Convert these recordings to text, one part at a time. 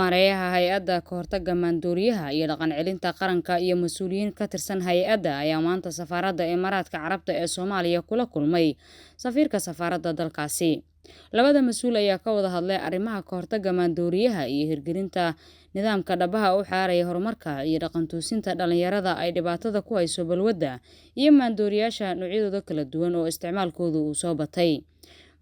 Maareeyaha hay'adda ka hortagga maandooriyaha iyo dhaqan celinta qaranka iyo mas'uuliyiin ka tirsan hay'adda ayaa maanta safaaradda Imaaraadka Carabta ee Soomaaliya kula kulmay safiirka safaaradda dalkaasi. Labada mas'uul ayaa ka wada hadlay arrimaha ka hortagga maandooriyaha iyo hirgelinta nidaamka dhabaha u xaaraya horumarka iyo dhaqan toosinta dhalinyarada ay dhibaatada ku hayso balwadda iyo maandooriyaasha noocyadooda kala duwan oo isticmaalkoodu uu soo batay.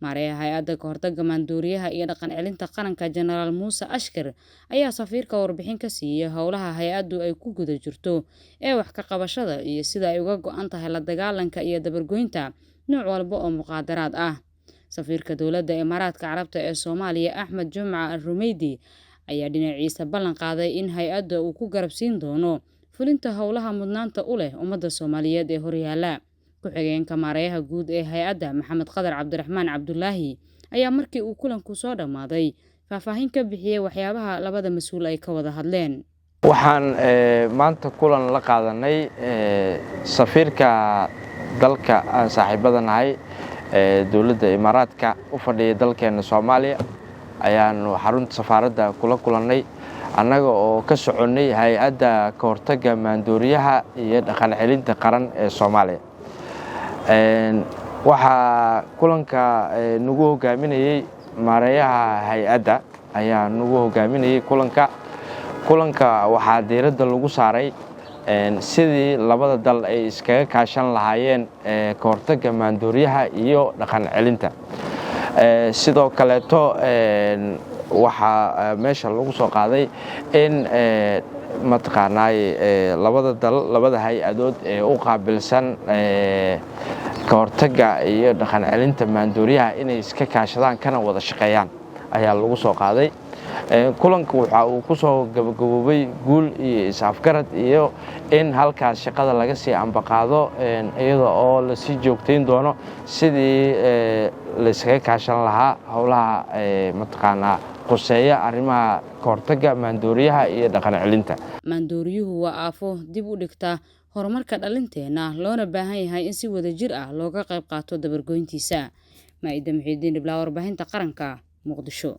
Maareeyaha hay'adda ka hortagga maandooriyaha iyo dhaqan celinta qaranka Generaal Muuse Ashkar ayaa safiirka warbixin ka siiyay howlaha hay'addu ay ku guda jirto ee wax ka qabashada iyo sida ay uga go'an tahay la dagaalanka iyo dabargoynta nooc walba oo muqaadaraad ah. Safiirka dowladda Imaaraadka Carabta ee Soomaaliya Axmed Jumca Al-Rumeydi ayaa dhinaciisa ballan qaaday in hay'adda uu ku garab siin doono fulinta howlaha mudnaanta u leh ummadda Soomaaliyeed ee horyaala. Ku-xigeenka maareeyaha guud ee hay'adda Maxamed Qadar Cabdiraxmaan Cabdulaahi ayaa markii uu kulanku soo dhamaaday faahfaahin ka bixiyay waxyaabaha labada mas'uul ay ka wada hadleen. Waxaan maanta kulan la qaadanay safiirka dalka aan saaxiibada nahay dowladda Imaaraadka u fadhiya dalkeena Soomaaliya ayaanu xarunta safaaradda kula kulannay annaga oo ka soconay hay'adda ka hortagga maandooriyaha iyo dhaqan celinta qaran ee Soomaaliya. Waxaa kulanka nagu hogaaminayay maareeyaha hay'adda ayaa nagu hogaaminayay kulanka waxaa diiradda lagu saaray sidii labada dal ay iskaga kaashan lahaayeen ka hortagga maandooriyaha iyo dhaqan celinta. Sidoo kaleeto waxaa meesha lagu soo qaaday in labada hay-adood ee u qaabilsan ka hortagga iyo dhaqan celinta maandooriyaha inay iska kaashadaan kana wada shaqeeyaan ayaa lagu soo qaaday. Kulanku waxa uu ku soo gabagaboobay guul iyo is-afgarad iyo in halkaas shaqada laga sii ambaqaado iyada oo la sii joogtayn doono sidii la iskaga kaashan lahaa howlaha quseeya arrimaha ka hortagga maandooriyaha iyo dhaqan celinta. Maandooriyuhu waa aafo dib u dhigta horumarka dhalinteena loona baahan yahay in si wadajir ah looga qayb qaato dabargoyntiisa. Maida Muxiidiin Dhiblaa, warbaahinta qaranka, Muqdisho.